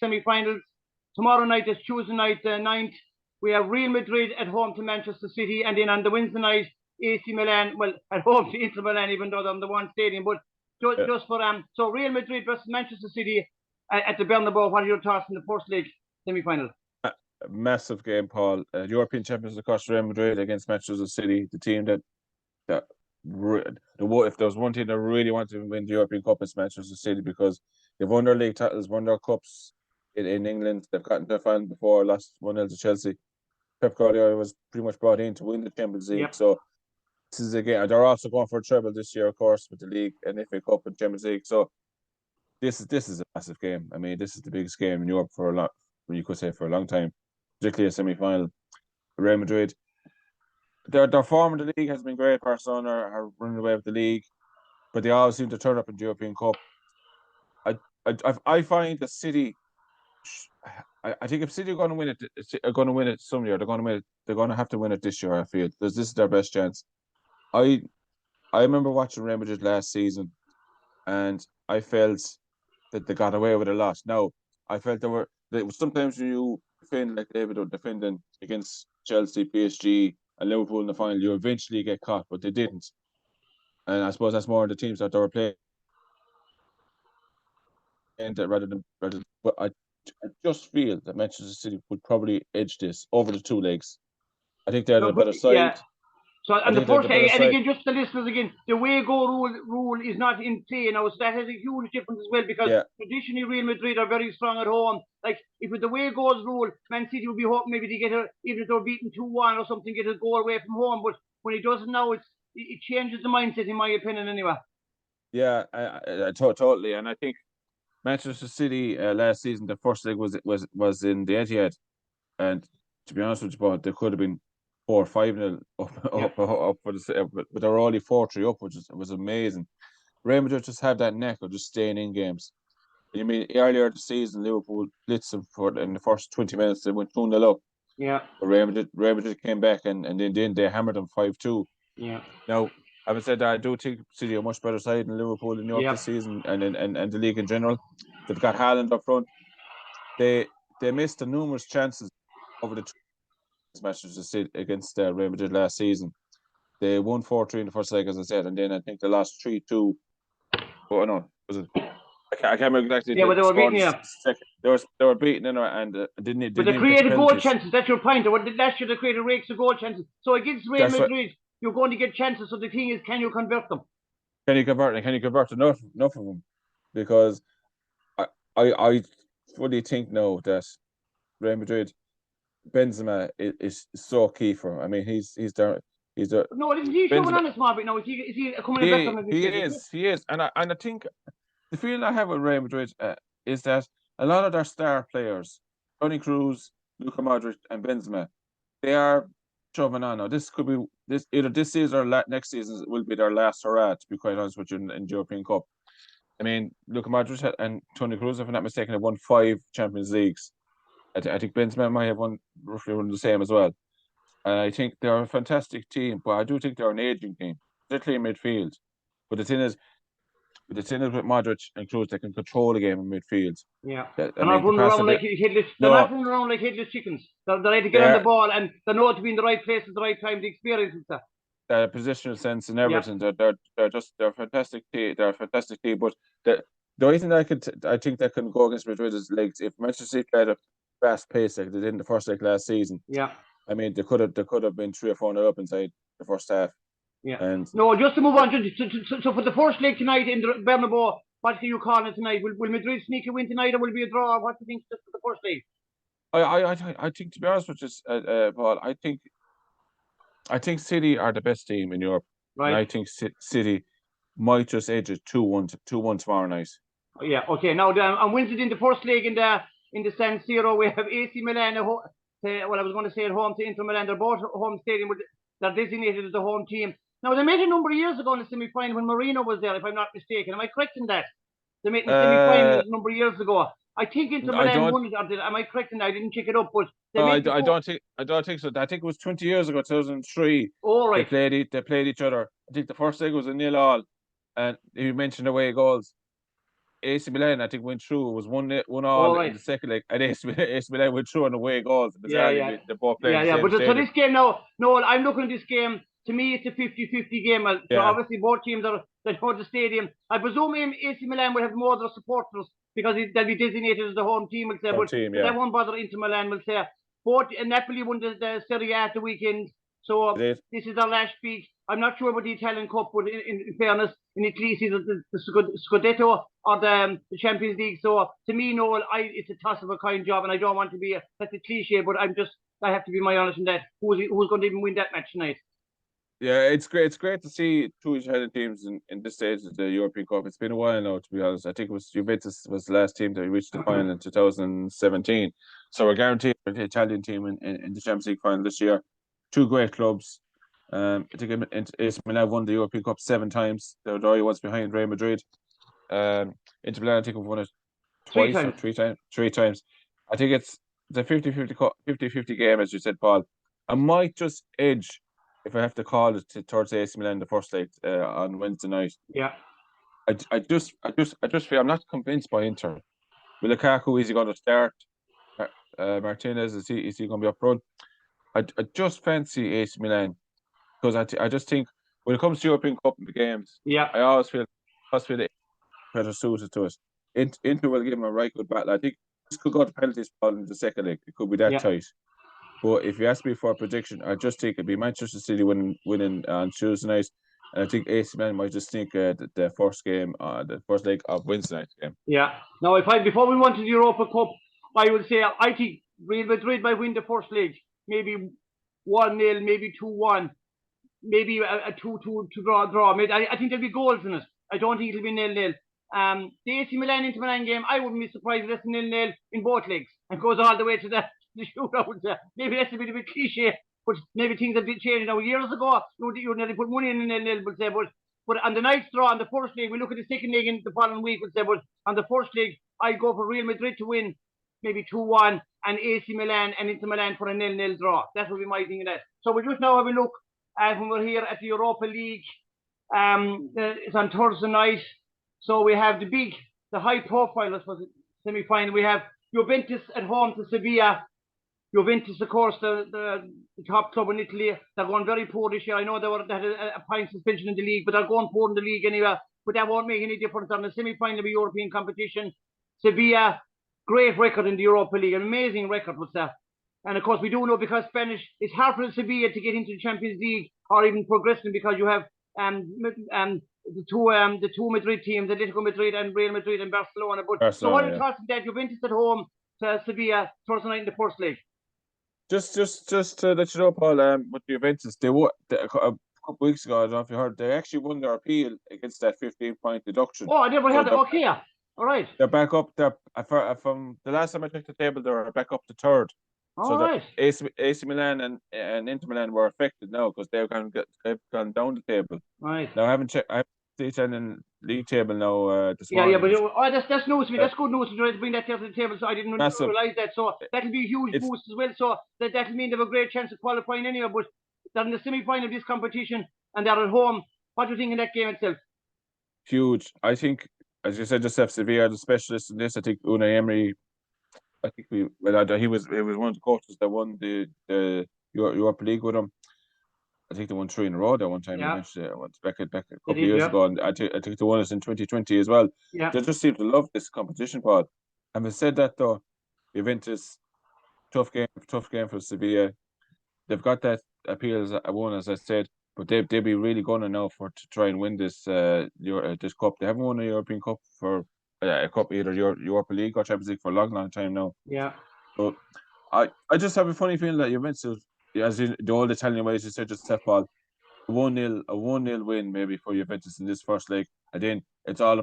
semi-finals. Tomorrow night is Tuesday night, 9th. We have Real Madrid at home to Manchester City, and then on the Wednesday night, AC Milan, well, at home to Inter Milan, even though they're on the one stadium. But just for so Real Madrid versus Manchester City at the Bernabeu. What are your thoughts in the first leg semi-final? Massive game, Paul. European champions, of course, Real Madrid against Manchester City, the team that if there was one team that really wanted to win the European Cup, it's Manchester City, because they've won their league titles, won their cups in England. They've gotten to the final before, lost 1-0 to Chelsea. Pep Guardiola was pretty much brought in to win the Champions League. Yep. So this is again, they're also going for a treble this year, of course, with the league and FA Cup and Champions League. So this is a massive game. I mean, this is the biggest game in Europe for a long, you could say, for a long time, particularly a semi-final. Real Madrid, their form in the league has been great. Barcelona are running away with the league, but they always seem to turn up in the European Cup. I find the City. I think if City are going to win it some year, they're going to win it. They're going to have to win it this year. I feel this is their best chance. I remember watching Real Madrid last season, and I felt that they got away with a lot. Now I felt sometimes when you defend like David were defending against Chelsea, PSG, and Liverpool in the final, you eventually get caught, but they didn't. And I suppose that's more of the teams that they were playing, and rather than. But I just feel that Manchester City would probably edge this over the two legs. I think they're the better side. Yeah. So on the first leg, and again, just the listeners again, the away goal rule is not in play now, so that has a huge difference as well, because traditionally Real Madrid are very strong at home. Like if with the away goals rule, Man City would be hoping maybe to get even if they're beaten 2-1 or something, get a goal away from home. But when it doesn't now, it changes the mindset, in my opinion, anyway. Yeah, I totally, and I think Manchester City last season, the first leg was in the Etihad, and to be honest with you, Paul, they could have been 4-5-0 up for the, but they were only 4-3 up, which was amazing. Real Madrid just have that knack of just staying in games. You mean earlier this season, Liverpool blitzed them in the first 20 minutes, they went 2-0 up. Yeah. But Real Madrid came back and then they hammered them 5-2. Yeah. Now, having said that, I do think City are a much better side than Liverpool in Europe this season and the league in general. They've got Haaland up front. They missed the numerous chances over the matches against Real Madrid last season. They won 4-3 in the first leg, as I said, and then I think they lost 3-2. Oh no, was it? I can't remember exactly. Yeah, but they were beaten. They were beaten, and didn't. But they created goal chances. That's your point. Last year they created rakes of goal chances. So against Real Madrid, you're going to get chances. So the thing is, can you convert them? Can you convert enough of them? Because I fully think now that Real Madrid, Benzema is so key for him. I mean, he's there. No, isn't he showing on this market now? Is he coming back? He is, and I think the feeling I have with Real Madrid is that a lot of their star players, Toni Kroos, Luka Modric, and Benzema, they are shoving on now. This could be either this season or next season will be their last hurrah. To be quite honest with you, in the European Cup. I mean, Luka Modric and Toni Kroos, if I'm not mistaken, have won 5 Champions Leagues. I think Benzema might have roughly won the same as well. And I think they're a fantastic team, but I do think they're an aging team, particularly in midfield. But the thing is with Modric and Kroos, they can control the game in midfield. Yeah, they're not running around like headless. They're not running around like headless chickens. They're ready to get on the ball, and they know to be in the right place at the right time. The experience and stuff. Positional sense and everything. Yeah. They're a fantastic team. They're a fantastic team. But the only thing I think that can go against Madrid is legs. If Manchester City played a fast pace like they did in the first leg last season. Yeah. I mean, they could have been 3 or 4-0 up inside the first half. Yeah. And no, just to move on. So for the first leg tonight in the Bernabeu, what are you calling it tonight? Will Madrid sneak a win tonight, or will it be a draw? What do you think for the first leg? I think, to be honest with you, Paul, I think City are the best team in Europe. Right. And I think City might just edge it 2-1 tomorrow night. Yeah. Okay. Now on Wednesday in the first leg in the San Siro, we have AC Milan. I was going to say at home to Inter Milan. They're both home stadium. They're designated as the home team. Now, they met a number of years ago in the semi-final when Marino was there, if I'm not mistaken. Am I correct in that? They met in the semi-final a number of years ago. I think Inter Milan won it. Am I correct in that? I didn't check it up, but I don't think so. I think it was 20 years ago, 2003. Oh, right. They played each other. I think the first leg was a 0-0, and you mentioned away goals. AC Milan, I think, went through. It was 1-1 All all in right. the second leg, and AC Milan went through on away goals. Yeah, yeah. Bizarrely, they both played the Yeah. same But so stadium. this game now, Noel, I'm looking at this game. To me, it's a 50-50 game. So Yeah. obviously both teams are that go to the stadium. I presume AC Milan will have more of their supporters because they'll be designated as the home team, will say. Home But team, that yeah. won't bother Inter Milan, will say. Both Napoli won the Serie A at the weekend. So It is. this is their last week. I'm not sure about the Italian Cup, but in fairness, in Italy, it's either the Scudetto or the Champions League. So to me, Noel, it's a toss of a kind job, and I don't want to be that's a cliche, but I have to be my honest in that. Who's going to even win that match tonight? Yeah, it's great. It's great to see two Italian teams in this stage of the European Cup. It's been a while now, to be honest. I think it was Juventus was the last team that reached the final in 2017. So we're guaranteed the Italian team in the Champions League final this year. Two great clubs. I think AC Milan won the European Cup 7 times. They're already once behind Real Madrid. Inter Milan, I think, have won it twice or 3 times. 3 times. I think it's the 50-50 game, as you said, Paul. I might just edge, if I have to call it, towards AC Milan the first leg on Wednesday night. Yeah. I just feel I'm not convinced by Inter. With Lukaku, is he going to start? Martinez, is he going to be up front? I just fancy AC Milan because I just think when it comes to European Cup games, Yeah. I always feel it better suited to it. Inter will give him a right good battle. I think this could go to penalties in the second leg. It could be that tight. But if you ask me for a prediction, I just think it'd be Manchester City winning on Tuesday night. And I think AC Milan might just sneak the first game, the first leg of Wednesday night's game. Yeah. Now, before we went to the Europa Cup, I would say I think Real Madrid might win the first leg. Maybe 1-0, maybe 2-1, maybe a 2-2 draw. I think there'll be goals in it. I don't think it'll be 0-0. The AC Milan Inter Milan game, I wouldn't be surprised if it's 0-0 in both legs and goes all the way to the shootout. Maybe that's a bit of a cliche, but maybe things have changed now. Years ago, you would nearly put money in 0-0, but on the night's draw on the first leg, we look at the second leg in the following week, but on the first leg, I go for Real Madrid to win, maybe 2-1, and AC Milan and Inter Milan for a 0-0 draw. That would be my thing in that. So we just now have a look when we're here at the Europa League. It's on Thursday night. So we have the high profile, I suppose, semi-final. We have Juventus at home to Sevilla. Juventus, of course, the top club in Italy. They're going very poor this year. I know they had a point suspension in the league, but they're going poor in the league anyway. But that won't make any difference on the semi-final of a European competition. Sevilla, great record in the Europa League, an amazing record with that. And of course, we do know because Spanish, it's hard for Sevilla to get into the Champions League or even progressing because you have the two Madrid teams, Atletico Madrid and Real Madrid and Barcelona. So what are your thoughts on that? Juventus at home to Sevilla Thursday night in the first leg. Just to let you know, Paul, with Juventus, they were a couple of weeks ago. I don't know if you heard, they actually won their appeal against that 15-point deduction. Oh, I never heard that. Okay, yeah. All right. They're back up. From the last time I checked the table, they're back up to third. All right. AC Milan and Inter Milan were affected now because they've gone down the table. Right. Now I haven't checked. I have the Italian league table now. This morning. Yeah, but that's news to me. That's good news to bring that to the table. So I didn't realize that. So that'll be a huge boost as well. So that'll mean they have a great chance of qualifying anyway. But they're in the semi-final of this competition and they're at home. What do you think in that game itself? Huge. I think, as you said yourself, Sevilla are the specialists in this. I think Unai Emery. I think he was one of the coaches that won the Europa League with him. I think they won 3 in a row that one time. Yeah. Back a couple of years ago, and I think they won us in 2020 as well. Yeah. They just seem to love this competition, Paul. Having said that, though, Juventus, tough game for Sevilla. They've got that appeal as I said, but they'll be really going now to try and win this this cup. They haven't won a European Cup for a cup, either Europa League or Champions League, for a long time now. Yeah. So I just have a funny feeling that Juventus, as in the old Italian ways, you said just Paul, a 1-0 win maybe for Juventus in this first leg, and then it's all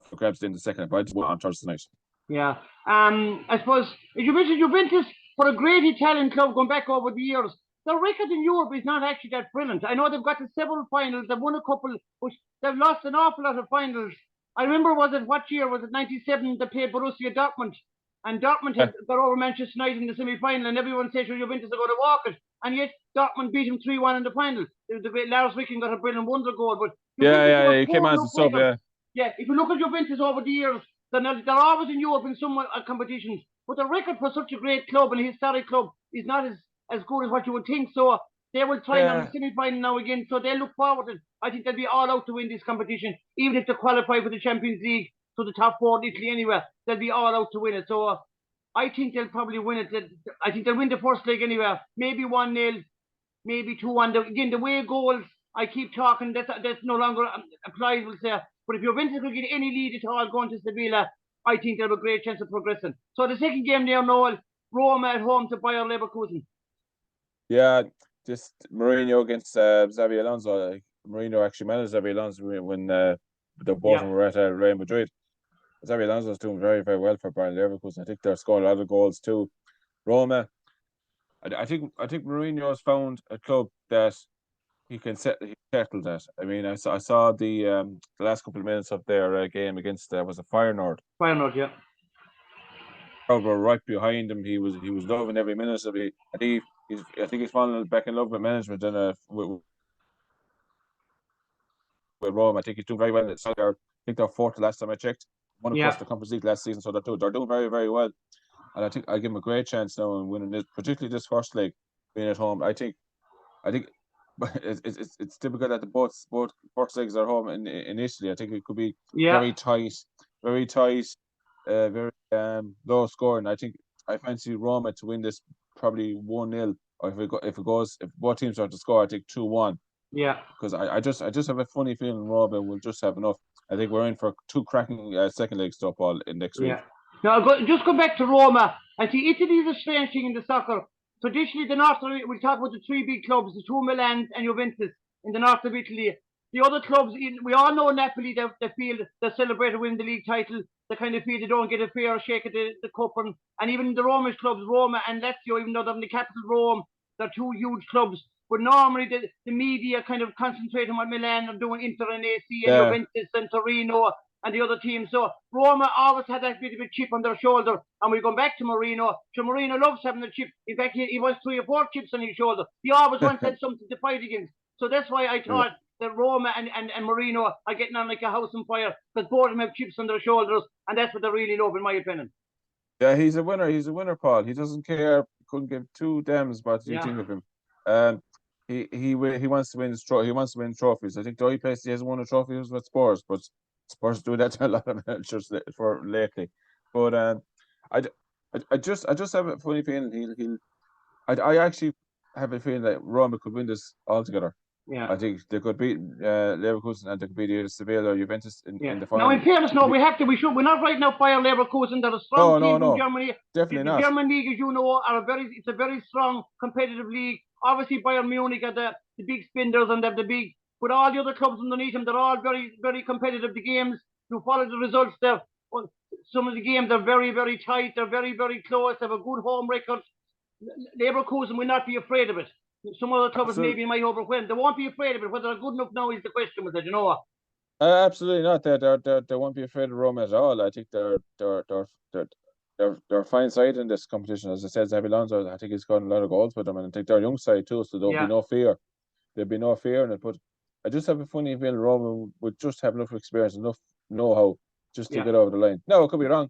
for grabs in the second. But I just want on Thursday night. Yeah. I suppose you mentioned Juventus, for a great Italian club going back over the years. Their record in Europe is not actually that brilliant. I know they've got to several finals. They've won a couple, but they've lost an awful lot of finals. I remember, what year? Was it 97? They played Borussia Dortmund. And Dortmund had got over Manchester United in the semi-final, and everyone said, sure, Juventus are going to walk it. and yet Dortmund beat him 3-1 in the final. The great Lars Ricken got a brilliant wonder goal, but Yeah, he came on as a sub, yeah. Yeah, if you look at Juventus over the years, they're always in Europe in some competitions, but the record for such a great club and a historic club is not as good as what you would think. So they will try on the semi-final now again. So they look forward to it. I think they'll be all out to win this competition, even if they qualify for the Champions League to the top four in Italy anyway. They'll be all out to win it. So I think they'll probably win it. I think they'll win the first leg anyway. Maybe 1-0, maybe 2-1. Again, the way goals, I keep talking, that's no longer applies, we'll say. But if Juventus will get any lead at all going to Sevilla, I think they have a great chance of progressing. So the second game there, Noel, Roma at home to Bayer Leverkusen. Yeah, just Mourinho against Xabi Alonso. Mourinho actually managed Xabi Alonso when the both of them were at Real Madrid. Xabi Alonso is doing very, very well for Bayer Leverkusen. I think they're scoring a lot of goals too. Roma, I think Mourinho has found a club that he settled that. I mean, I saw the last couple of minutes of their game against was a Feyenoord. Feyenoord, yeah. Crowd were right behind him. He was loving every minute of it. I think he's fallen back in love with management and with Rome. I think he's doing very well. I think they're fourth last time I checked. Won across the Conference League last season, so they're doing very, very well. And I think I give them a great chance now in winning this, particularly this first leg, being at home. I think it's typical that the both first legs are home in Italy. I think it could be very tight, very low scoring. I fancy Roma to win this probably 1-0, or if both teams are to score, I think 2-1. Yeah. Because I just have a funny feeling Roma will just have enough. I think we're in for two cracking second leg stuff all in next week. Now, just go back to Roma. I see Italy is a strange thing in the soccer. Traditionally, the north, we'll talk about the three big clubs, the two Milans and Juventus in the north of Italy. The other clubs, we all know Napoli, they feel they celebrate winning the league title. They kind of feel they don't get a fair shake at the cup. And even the Romish clubs, Roma and Lazio, even though they're in the capital Rome, they're two huge clubs. But normally the media kind of concentrate on what Milan are doing, Inter and AC and Juventus and Torino and the other teams. So Roma always had that bit of a chip on their shoulder. And we're going back to Mourinho. So Mourinho loves having a chip. In fact, he wants 3 or 4 chips on his shoulder. He always wants to have something to fight against. So that's why I thought that Roma and Mourinho are getting on like a house on fire, because both of them have chips on their shoulders, and that's what they really love, in my opinion. Yeah, he's a winner. He's a winner, Paul. He doesn't care. Couldn't give 2 damns what you think of him. He wants to win. He wants to win trophies. I think the only place he hasn't won a trophy was with Spurs, but Spurs do that to a lot of managers for lately. But I just have a funny feeling I actually have a feeling that Roma could win this altogether. Yeah, I think they could beat Leverkusen, and they could beat either Sevilla or Juventus in the final. Now, in fairness, we should. We're not right now Bayer Leverkusen. They're a strong team in Germany. Definitely not. The German league, as you know, it's a very strong competitive league. Obviously, Bayern Munich are the big spinders and they're the big. But all the other clubs underneath them, they're all very, very competitive. The games, you follow the results there. Some of the games are very, very tight. They're very, very close. They have a good home record. Leverkusen will not be afraid of it. Some other clubs maybe might overwhelm. They won't be afraid of it. Whether they're good enough now is the question with it, you know. Absolutely not. They won't be afraid of Roma at all. I think they're a fine side in this competition. As I said, Xabi Alonso, I think he's got a lot of goals with them, and I think they're a young side too, so there'll be no fear. There'll be no fear in it. But I just have a funny feeling Roma would just have enough experience, enough know-how just to get over the line. No, it could be wrong.